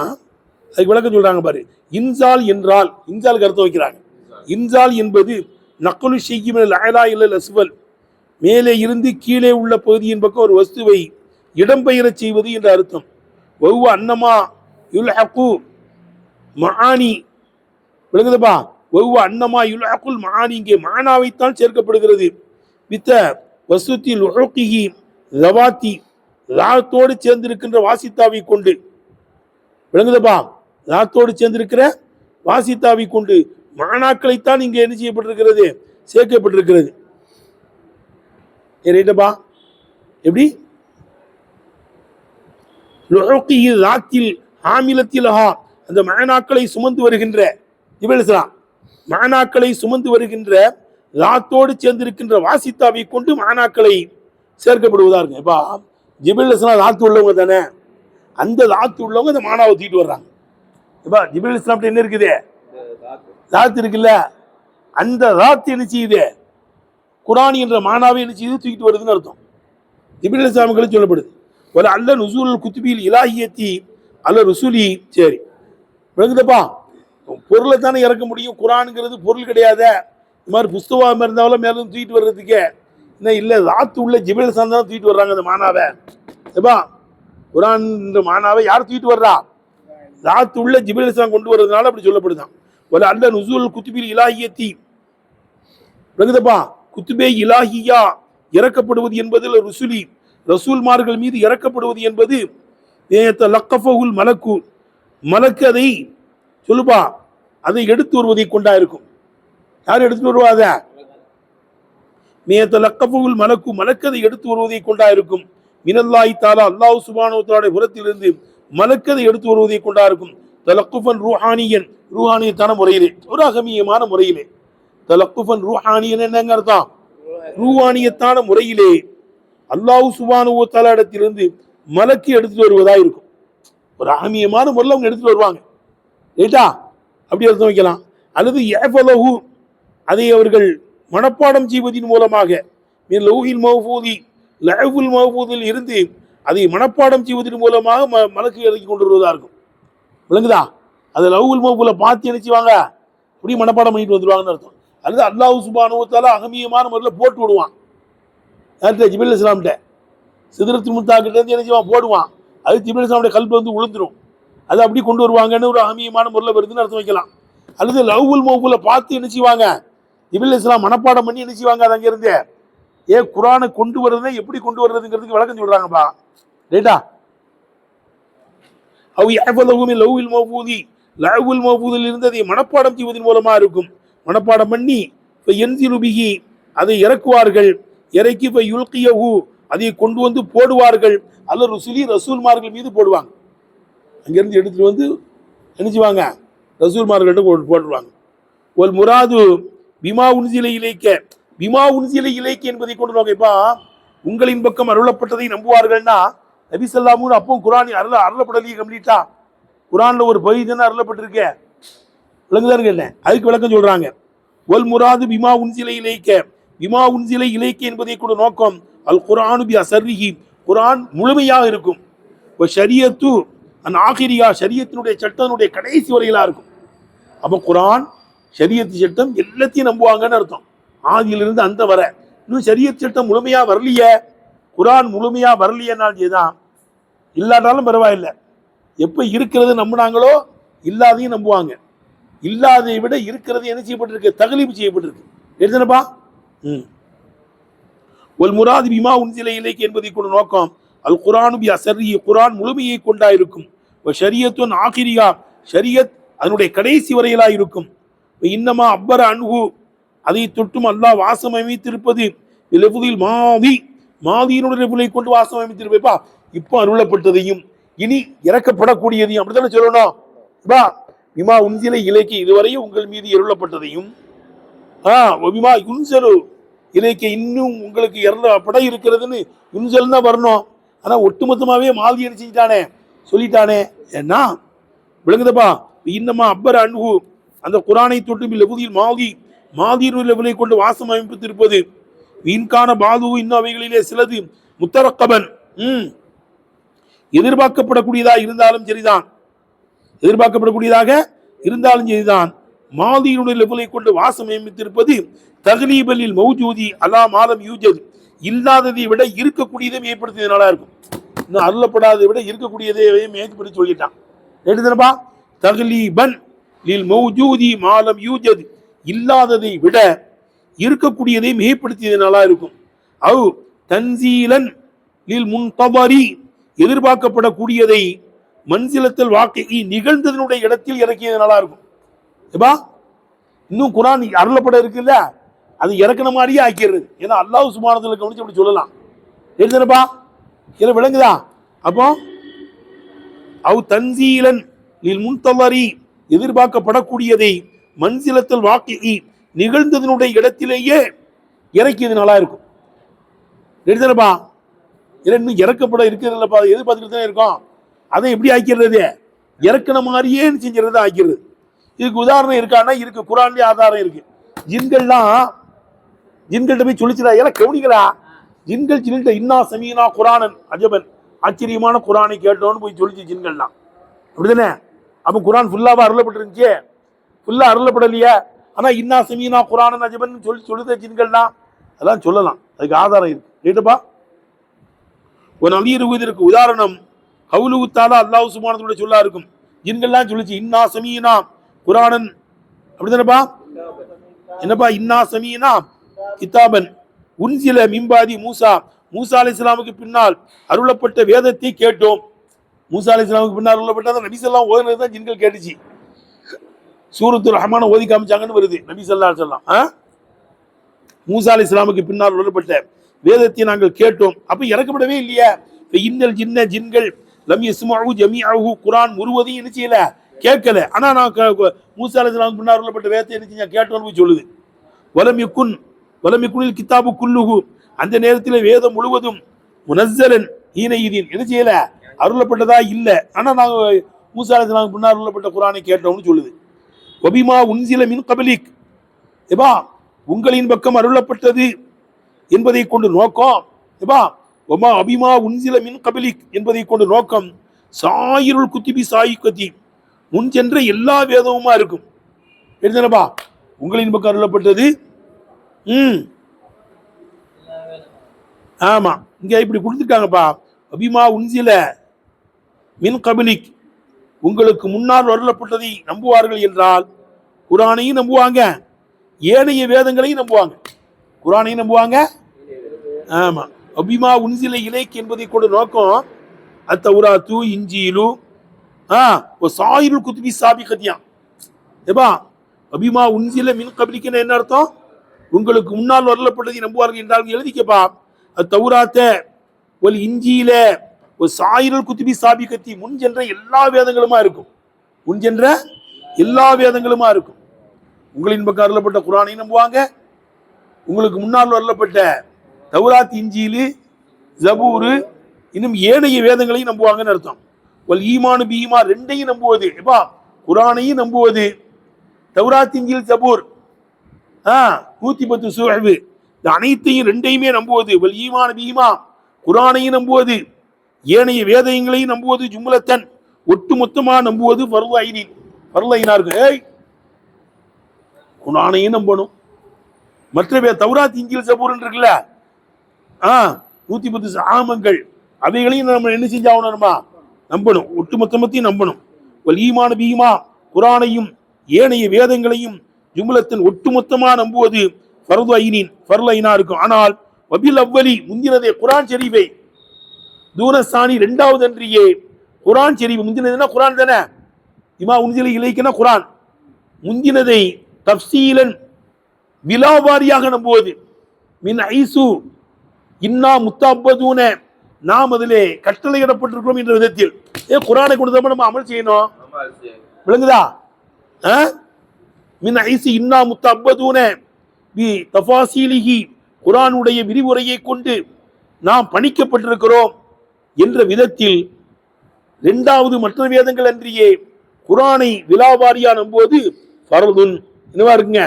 அதுக்கு விளக்கம் சொல்றாங்க பாரு. இன்சால் என்றால், இன்சாலுக்கு அர்த்தம் வைக்கிறாங்க. இன்சால் என்பது நக்குலு ஷைஇ மினல் அலா இலல் அஸ்ஃபல், மேலே இருந்து கீழே உள்ள பகுதியின் பக்கம் ஒரு வஸ்துவை இடம்பெயரச் செய்வது என்ற அர்த்தம். வஹுவ அன்னமா யுல்ஹகு மஆனி, விளங்குதப்பா? வஹுவ அன்னமா யுல்ஹகுல் மஆனி, இங்கே மானாவைத்தான் சேர்க்கப்படுகிறது. வித்த வஸ்துத்தி லுஹுகிஹி லவாத்தி, லாத்தோடு சேர்ந்திருக்கின்ற வாசித்தாவை கொண்டு, விளங்குதப்பா? லாத்தோடு சேர்ந்திருக்கிற வாசித்தாவை கொண்டு மானாக்களைத்தான் இங்கே என்ன செய்யப்பட்டிருக்கிறது? சேர்க்கப்பட்டிருக்கிறது. ரைட்டப்பா? எப்படி? லுஹுகிஹி லாத்தில் ஹாமிலத்திலஹா, அந்த மானாக்களை சுமந்து வருகின்ற ஜிப்ரீல் அலைஹிஸ்ஸலாம், மானாக்களை சுமந்து வருகின்ற லாத்தோடு சேர்ந்திருக்கின்ற வாசித்தாவை கொண்டு மானாக்களை சேர்க்கப்படுவதா இருக்கு. இப்ப ஜிப்ரீல் அலைஹிஸ்ஸலாம் லாத்து உள்ளவங்க தானே, அந்த லாத்து உள்ளவங்க அந்த மானாவை தூக்கிட்டு வர்றாங்க. இப்ப ஜிப்ரீல் அலைஹிஸ்ஸலாம் என்ன இருக்குது? லாத்து இருக்குல்ல, அந்த லாத்து என்ன செய்யுது? குரான் என்ற மானாவை என்ன செய்யுது? தூக்கிட்டு வருதுன்னு அர்த்தம். ஜிப்ரீல் அலைஹிஸ்ஸலாமுக்கு சொல்லப்படுது. ஒரு அல்ல நுசூல் குத்துபில் இலாஹியத்தி அல்ல ருசூலி. சரி, விளங்குதப்பா? பொருளை தானே இறக்க முடியும், குரானுங்கிறது பொருள் கிடையாது. இந்த மாதிரி புஸ்தகம் இருந்தாலும் மேலும் தூக்கிட்டு வர்றதுக்கு என்ன இல்லை, லாத்து உள்ள ஜிப்ரீல் அலைஹிஸ்ஸலாம் தான் தூக்கிட்டு வர்றாங்க அந்த மானாவை. ஏப்பா, குரான் என்ற மானாவை யார் தூக்கிட்டு வர்றா? லாத்து உள்ள ஜிப்ரீல் அலைஹிஸ்ஸலாம் கொண்டு வர்றதுனால அப்படி சொல்லப்படுதான். ஒரு அல்ல நுசூல் குத்துபில் இலாஹியத்தி, விளங்குதப்பா? குத்துபே இலாஹியா இறக்கப்படுவது என்பது ருசுலி, ரசூல்மார்கள் மீது இறக்கப்படுவது என்பது லக்கஃபஹுல் மலக்கு, மலக்கு அதை சொல்லுப்பா, அதை எடுத்து வருவதை கொண்டா இருக்கும். யார் எடுத்து வருவாத? லக்கஃபஹுல் மலக்கு, மலக்கு அதை எடுத்து வருவதை கொண்டா இருக்கும். மினல்லாஹி தஆலா, அல்லாஹ் சுப்ஹானஹு வ தஆலா புறத்திலிருந்து மலக்கு அதை எடுத்து வருவதை கொண்டா இருக்கும். தலக்குஃபன் ரூஹானியன், ரூஹானியத்தான முறையிலே, ஒரு அகமியமான முறையிலே. தலக்குஃபன் ரூஹானியன் என்னங்க அர்த்தம்? ரூஹானியத்தான முறையிலே அல்லாஹ் சுப்ஹானஹு வ தஆலா இடத்திலிருந்து மலக்கு எடுத்துட்டு வருவதா இருக்கும். ஒரு அகமியமான முறையில் அவங்க எடுத்துட்டு வருவாங்க. ரைட்டா? அப்படி அர்த்தம் வைக்கலாம். அல்லது யஃபலஹு, அதை அவர்கள் மனப்பாடம் செய்வதன் மூலமாக, லௌஹில் மஹ்ஃபூதி, லஹ்வுல் மஹ்ஃபூதில் இருந்து அதை மனப்பாடம் செய்வதன் மூலமாக மலக்கு இறக்கி கொண்டு வருவதா இருக்கும். விளங்குதா? அது லஹ்வுல் மஹ்ஃபூல பார்த்து நினைச்சுவாங்க, அப்படி மனப்பாடம் பண்ணிட்டு வந்துருவாங்கன்னு அர்த்தம். அல்லது அல்லாஹ் சுப்ஹானஹு வ தஆலா அகமியமான முறையில் போட்டு விடுவான். யார்கிட்ட? ஜிப்ரீல் அலைஹிஸ்ஸலாம்கிட்ட. சிதறத்துல் முன்தஹா கிட்ட இருந்து என்ன செய்வான்? போடுவான். அது ஜிப்ரீல் அலைஹிஸ்ஸலாமுடைய கல்பு வந்து விழுந்துரும். அதை அப்படி கொண்டு வருவாங்கன்னு ஒரு அகமியமான முறையில் வருதுன்னு அர்த்தம் வைக்கலாம். அல்லது லவ்வுல் மௌஃபூல பார்த்து என்ன செய்வாங்க, ஜிப்ரீல் இஸ்லாம் மனப்பாடம் பண்ணி என்ன செய்வாங்க, அது அங்கிருந்து குரானை கொண்டு வர்றதுனா எப்படி கொண்டு வர்றதுங்கிறதுக்கு விளக்கம் சொல்றாங்கப்பா. ரைட்டா? அவ் யஹ்ஃபதுஹு மின் லவ்வில் மஃபூதி, லவ்வுல் மஃபூதில் இருந்து அதை மனப்பாடம் செய்வதன் மூலமா இருக்கும். மனப்பாடம் பண்ணி யன்சிலு பிஹி, அதை இறக்குவார்கள். இறக்கி யுல்கியஹு, அதை கொண்டு வந்து போடுவார்கள். அல்ல ருசுலி, ரசூல்மார்கள் மீது போடுவாங்க. அங்கிருந்து எடுத்துட்டு வந்து என்ன செய்வாங்க, ரசூல்மார்கள்ட்ட போட்டுருவாங்க. ஒல் முராது பிமா உன்சில இலைக்க, பிமா உன்சில இலைக்க என்பதை கொண்டு நோக்கப்பா உங்களின் பக்கம் அருளப்பட்டதை நம்புவார்கள்னா, நபி ஸல்லல்லாஹு அப்போ குரான் அருளப்படலையே கம்ப்ளீட்டா, குரான்ல ஒரு பகுதி தானே அருளப்பட்டிருக்க, விளங்குதான்னு கேட்டேன். அதுக்கு விளக்கம் சொல்றாங்க. ஒல் முராது பிமா உன்சில இலைக்க, பிமா உன்சில இலைக்க என்பதை கொண்டு நோக்கம் அல் குர்ஆனு பி அஸர்ரிஹி, குரான் முழுமையாக இருக்கும். ஷரியத்து அன் ஆகிரியா, ஷரியத்தினுடைய சட்டத்தினுடைய கடைசி வரையிலா இருக்கும். அப்போ குரான் ஷரியத்து சட்டம் எல்லாத்தையும் நம்புவாங்கன்னு அர்த்தம், ஆதியிலிருந்து அந்த வர. இன்னும் ஷரியத் சட்டம் முழுமையா வரலையே, குரான் முழுமையா வரலையேனாலும் தான், இல்லாட்டாலும் பரவாயில்லை. எப்ப இருக்கிறது நம்பினாங்களோ இல்லாதையும் நம்புவாங்க. இல்லாதை விட இருக்கிறது என்ன செய்யப்பட்டிருக்கு, தக்லீப் செய்யப்பட்டிருக்கு. எழுதுனப்பா. ஒல் முராது பிமா உன்சில இலைக்க என்பதை கொண்டு நோக்கம் அல் குர்ஆனு பி அஸர்ரிஹி, குரான் முழுமையை கொண்டாயிருக்கும். ஷரியத்துன் ஆகிரியா, ஷரியத் அதனுடைய கடைசி வரையிலா இருக்கும். இன்னமா அப்பர அன்ஹு, அதை தொட்டும் அல்லாஹ் வாசம் அமைத்திருப்பது லஃதுல் மாதி, மாதியினுடைய லஃதுலை கொண்டு வாசம் அமைத்திருப்பா, இப்போ அருளப்பட்டதையும் இனி இறக்கப்படக்கூடியதையும் அப்படித்தானே சொல்லணும். பிமா உன்சில இலைக்க, இதுவரையும் உங்கள் மீது அருளப்பட்டதையும், பிமா யுன்சலு இலைக்க, இன்னும் உங்களுக்கு படை இருக்கிறதுன்னு யுன்சல் தான் வரணும். ஆனா ஒட்டுமொத்தமாவே மாதி செஞ்சுட்டானே, சொல்லிட்டானே. ஏன்னா விளங்குதப்பா. இன்னமா அப்பர அன்ஹு, அந்த குரானை தொட்டு லஃதுல் மாதி, மாதியினுடைய லெவலை கொண்டு வாசம் அமைப்பித்திருப்பது. வீண்கான பாது, இன்னும் அவைகளிலே சிலது முத்தரக்கபன், எதிர்பார்க்கப்படக்கூடியதாக இருந்தாலும் சரிதான், எதிர்பார்க்கப்படக்கூடியதாக இருந்தாலும் சரிதான். மாதியினுடைய லெவலை கொண்டு வாசம் அமைத்திருப்பது தக்லீபலில் மௌஜூதி அலா மாலம் யூஜத், இல்லாததை விட இருக்கக்கூடியதை மேம்படுத்தியதுனால இருக்கும். இன்னும் அருளப்படாததை விட இருக்கக்கூடியதை மேம்படுத்தி சொல்லிட்டான். எடுத்துனப்பா, தக்லீபன் லில் மௌஜூதி மாலம் யூஜத், இல்லாததை விட இருக்கக்கூடியதை மிகைப்படுத்தியதனால இருக்கும். அவ் தன்சீலன் லில் முன்தபரி, எதிர்பார்க்கப்படக்கூடியதை மன்சிலத்தில் வாக்கி, நிகழ்ந்ததனுடைய இடத்தில் இறக்கியதனால இருக்கும். இன்னும் குரான் அருளப்பட இருக்குல்ல, அது இறக்குன மாதிரியே ஆக்கிடுறது. ஏன்னா அல்லாஹ் சுப்ஹானஹு கவனிச்சு அப்படி சொல்லலாம். எழுதுனப்பா, இதில் விளங்குதா? அப்போ அவ் தன்சீலன் லில் முன்தபரி, எதிர்பார்க்கப்படக்கூடியதை மன்சிலத்தில் வாக்கி, நிகழ்ந்ததனுடைய இடத்திலேயே இறக்கியதுனால இருக்கும். எழுதுனப்பா, இன்னும் இறக்கப்பட இருக்கிறதுலப்பா, எதிர்பார்த்துட்டு தான் இருக்கும். அதை எப்படி ஆக்கிறது, இறக்குன மாதிரியே செஞ்சுறது ஆக்கிறது. இதுக்கு உதாரணம் இருக்கான்னா இருக்கு, குரான்லயே ஆதாரம் இருக்கு. ஜின்கள்கிட்ட போய் சொல்லிச்சுடா, ஏன்னா கவனிக்கிறா, ஜின்கள் ஜின்கிட்ட இன்னா சமீனா குரானன் அஜபன், ஆச்சரியமான குரானை கேட்டோன்னு போய் சொல்லிச்சு ஜின்கள்லாம், அப்படிதானே? அப்போ குரான் ஃபுல்லாவா அருளப்பட்டிருந்துச்சு? ஃபுல்லா அருளப்படலையே. ஆனா இன்னா சமீனா குரானன் அஜபன் சொல்லுத ஜின்கள்லாம், அதெல்லாம் சொல்லலாம், அதுக்கு ஆதாரம் இருக்கு. கேட்டுப்பா, ஒரு நவீருக்கு உதாரணம் கவுலுஹு தஆலா, அல்லாஹ் சுப்ஹானஹு வ தஆலா சொல்லா இருக்கும். ஜின்கள்லாம் சொல்லிச்சு இன்னா சமீனா குரானன், அப்படிதானப்பா? என்னப்பா, இன்னா சமீனா கிதாபன் உன்சில மின்பாதி மூசா, மூசா அலைஹிஸ்ஸலாமுக்கு பின்னால் அருளப்பட்ட வேதத்தை கேட்டோம். மூசா அலைஹிஸ்ஸலாமுக்கு பின்னால் அருளப்பட்ட நபி ஸல்லல்லாஹு அலைஹி வஸல்லம் தான் ஜின்கள் கேட்டுச்சு. சூரத்துர் ரஹ்மான் ஓதி காமிச்சாங்கன்னு வருது. நபி ஸல்லல்லாஹு அலைஹி வஸல்லம் மூசா அலைஹிஸ்ஸலாமுக்கு பின்னால் அருளப்பட்ட வேதத்தை நாங்கள் கேட்டோம். அப்ப இறக்கப்படவே இல்லையே. இன்னல் ஜின்ன, ஜின்கள் லம் யஸ்மஉ ஜமீஅஹு, குர்ஆன் முழுவதையும் என்ன செய்யல, கேட்கல. ஆனா நான் மூசா அலைஹிஸ்ஸலாமுக்கு பின்னால் அருளப்பட்ட வேதத்தை என்ன செஞ்சா கேட்டோம்னு போய் சொல்லுது. வலம் யகுனில் கிதாபு குல்லுஹு, அந்த நேரத்தில் வேதம் முழுவதும் முனஸ்ஸலன் ஹீன இதின், என்ன செய்யல, அருளப்பட்டதா இல்ல. ஆனா நாங்க மூசா அலைஹிஸ்ஸலாமுக்கு பின்னால் அருளப்பட்ட குர்ஆனை கேட்டோம்னு சொல்லுது. வபிமா உன்சில மின் கபலிக், உங்களின் பக்கம் அருளப்பட்டது என்பதை கொண்டு நோக்கம், ஒமா அபிமா உன்சில மின் கபலிக் என்பதை கொண்டு நோக்கம் சாயிருள் குத்திபி சாயிக்கத்தி, முன் சென்ற எல்லா வேதமுமா இருக்கும். எழுதுனப்பா, உங்களின் பக்கம் அருளப்பட்டது. ஆமா, இங்க இப்படி கொடுத்துருக்காங்கப்பா. அபிமா உன்சில மின் கபலிக், உங்களுக்கு முன்னால் அருளப்பட்டதை நம்புவார்கள் என்றால் குரானையும் நம்புவாங்க, ஏனைய வேதங்களையும் நம்புவாங்க. குரானையும் நம்புவாங்க. ஆமா, அபிமா உன்சில இலைக்கு என்பதை கொண்டு நோக்கம் அத்தௌராத்து இன்ஜீலு சாயிருல் குத்துபி சாபிகத்தியா. ஏபா அபிமா உன்சில மின் கபிலிக்குன்னு என்ன அர்த்தம்? உங்களுக்கு முன்னால் வரப்பட்டதை நம்புவார்கள் என்றால் எழுதிக்கப்பா. அத்தௌராத்த ஒரு இஞ்சியில ஒரு சாயிருல் குத்துபி சாபிகத்தி, முன் சென்ற எல்லா வேதங்களுமா இருக்கும். முன் சென்ற எல்லா வேதங்களுமா இருக்கும். உங்களின் பக்கம் அருளப்பட்ட குரானையும் நம்புவாங்க, உங்களுக்கு முன்னால் வரப்பட்ட தௌராத் இஞ்சிலு ஜபூரு இன்னும் ஏனைய வேதங்களையும் நம்புவாங்கன்னு அர்த்தம். வல் ஈமானு பீமா ரெண்டையும் நம்புவது. எப்பா குரானையும் நம்புவது, தௌராத் இஞ்சில் ஜபூர் 110 சூஹ்வு இந்த அனைத்தையும் ரெண்டையுமே நம்புவது. வல் ஈமானு பீமா குரானையும் நம்புவது, ஏனைய வேதங்களையும் நம்புவது, ஜும்லத்தன் ஒட்டு மொத்தமா நம்புவது. ஃபர்து ஐனின் ஃபர்து ஐனா இருக்கு. குரானையும் நம்பணும், மற்ற தௌராத் இஞ்சில் ஜபூர் இருக்குல்ல 110 ஆமங்கள் அவைகளையும் நம்ம என்ன செஞ்சாகணுமா? நம்பணும், ஒட்டு மொத்தமத்தையும் நம்பணும். ஈமான பீமா குரானையும் ஏனைய வேதங்களையும் ஜும்லத்தின் ஒட்டுமொத்தமா நம்புவது ஃபர்து ஐனின் ஃபர்து ஐனா இருக்கும். ஆனால் வபில் அவ்வலி முந்தினதே குரான் ஷரீஃபை தூனசானி இரண்டாவது அன்றியே குரான் ஷரீஃப் முந்தினதுன்னா குரான் தானே. இமா உன்சில இலைக்குன்னா குரான். முந்தினதை தப்சீலன் விலாவாரியாக நம்புவது. மின் ஐசு இன்னா முத்தாப்பதூன நாம் அதிலே கட்டளையிடப்பட்டிருக்கிறோம் என்ற விதத்தில். குரானை கொண்டு தான் நம்ம அமல் செய்யணும். விளங்குதா? மின் ஐசு இன்னா முத்தாப்பதூன பி தஃபாசீலிஹி குரானுடைய விரிவுரையை கொண்டு நாம் பணிக்கப்பட்டிருக்கிறோம் என்ற விதத்தில் இரண்டாவது மற்ற வேதங்கள் அன்றியே குரானை விலாவாரியா நம்புவது ஃபர்துன் என்னவா இருக்குங்க?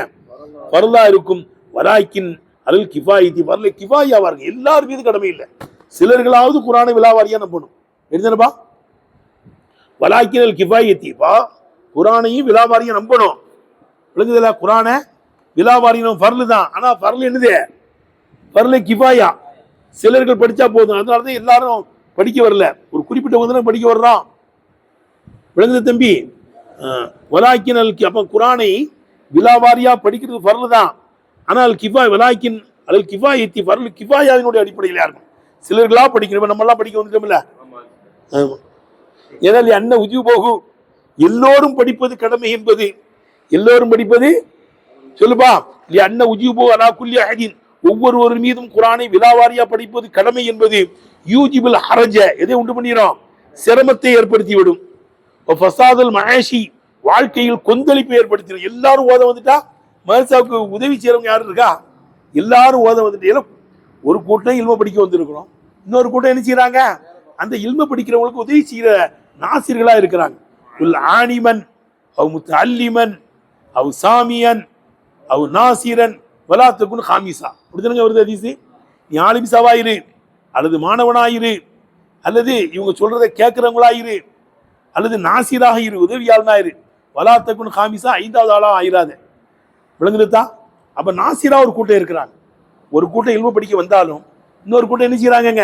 ஃபர்தா இருக்கும். வலாக்கின் அல் கிஃபாயத்தி வரல கிஃபாயாவா இருக்கு. எல்லாரும் மீது கடமை இல்லை, சிலர்களாவது குரானை விலாவாரியா நம்பணும். எழுந்தனப்பா வலாக்கின் அல் கிஃபாயத்தி குரானையும் விலாவாரியா நம்பணும். விளங்குதுல? குரானை விலாவாரியம் ஃபர்லு தான். ஆனா ஃபர்லு என்னது? ஃபர்லு கிஃபாயா. சிலர்கள் படிச்சா போதும், அதனாலதான் எல்லாரும் படிக்க வரல, ஒரு குறிப்பிட்ட வந்து படிக்க வர்றோம். விளங்குது தம்பி? வலாக்கின் அல் அப்ப குரானை விலாவாரியா படிக்கிறது ஃபர்லு தான். ஆனால் கிஃபாய் வலாக்கின் அல் கிஃபாயத்தி ஃபர்லு கிஃபாயாவினுடைய அடிப்படையில் இருக்கும். சிலர்களா படிக்கணும், நம்ம எல்லாம் படிக்க வந்துட்டோம்ல. ஏனால் அன்ன உஜு போகு எல்லோரும் படிப்பது கடமை என்பது, எல்லோரும் படிப்பது சொல்லுப்பா அன்ன உஜு போகு அலா குல்லி அஹதின் ஒவ்வொருவர் மீதும் குரானை விலாவாரியா படிப்பது கடமை என்பது யூஜிபுல் ஹரஜ எதை உண்டு பண்ணிடும்? சிரமத்தை ஏற்படுத்திவிடும். ஃபசாதுல் மஆஷி வாழ்க்கையில் கொந்தளிப்பை ஏற்படுத்திடும். எல்லாரும் ஓத வந்துட்டா மதரசாவுக்கு உதவி செய்யறவங்க யாரும் இருக்கா? எல்லாரும் ஓத வந்துட்டு ஒரு கூட்டம் இல்ம படிக்க வந்திருக்கிறோம், இன்னொரு கூட்டம் என்ன செய்யறாங்க? அந்த இல்ம படிக்கிறவங்களுக்கு உதவி செய்யற நாசிர்களா இருக்கிறாங்க. ஆனிமன் அவ் முத்தல்லிமன் அவ் சாமியன் அவ் நாசிரன் வலாத்துக்குன் ஹாமிசா அப்படிதானுங்க வருது ஹதீஸ். நீ ஆலிமிசாவாயிரு அல்லது மாணவனாயிரு அல்லது இவங்க சொல்றதை கேட்கிறவங்களாயிரு அல்லது நாசிராக இரு, உதவியாளனாயிரு. வலாத்துக்குன் ஹாமிசா ஐந்தாவது ஆளா ஆயிராத. விளங்குதுதா? அப்ப நாசிரா ஒரு கூட்டம் இருக்கிறாங்க. ஒரு கூட்டம் இல்ம படிக்க வந்தாலும் இன்னொரு கூட்டம் என்ன செய்யறாங்க?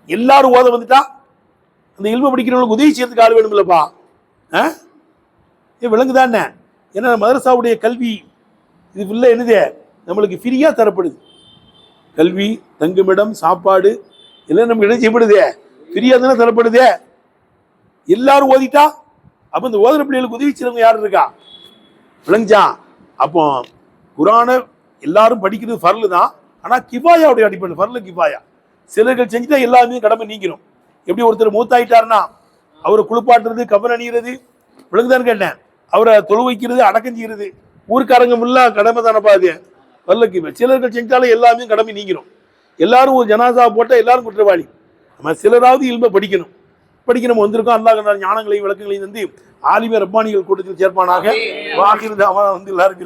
எல்லாரும் ஓத வந்துட்டா அந்த இல்ம படிக்கிறவங்களுக்கு உதவி செய்யறதுக்கு ஆள் வேணும்லப்பா. விளங்குதான்? ஏன்னா மதரசாவுடைய கல்வி இது ஃபுல்லா என்னது? நம்மளுக்கு ஃப்ரீயா தரப்படுது. கல்வி, தங்குமிடம், சாப்பாடு எல்லாம் நமக்கு என்ன செய்யப்படுது? ஃப்ரீயா தானே தரப்படுது. எல்லாரும் ஓதிட்டா அப்ப இந்த ஓதுற பிள்ளைகளுக்கு உதவி செய்யறவங்க யாரு இருக்கா? விளங்குச்சா? அப்போ குரானை எல்லாரும் படிக்கிறது ஃபர்லு தான். ஆனா கிஃபாயாவுடைய அடிப்படை ஃபர்லு கிஃபாயா. சிலர்கள் செஞ்சுட்டா எல்லாருமே கடமை நீங்கிரும். எப்படி ஒருத்தர் மூத்தாயிட்டாருன்னா அவரை குளிப்பாட்டுறது, கபன் அணிகிறது, விளங்குதான்னு கேட்டேன், அவரை தொழு வைக்கிறது, அடக்கம் செய்யறது ஊருக்காரங்க முல்லா கடமை தானப்பா அது ஃபர்லு கிஃபா. சிலர்கள் செஞ்சாலும் எல்லாமே கடமை நீங்கிரும். எல்லாரும் ஒரு ஜனாசா போட்டா எல்லாரும் குற்றவாளி. நம்ம சிலராவது இல்ம படிக்கணும். படிக்கணும் வந்திருக்கோம். அல்லாஹ் ஞானங்களையும் விளக்கங்களையும் வந்து ஆலிம ரப்பானிகள் கூட்டத்தில் சேர்ப்பானாக. வாகிர் தாவா வந்து எல்லாரும்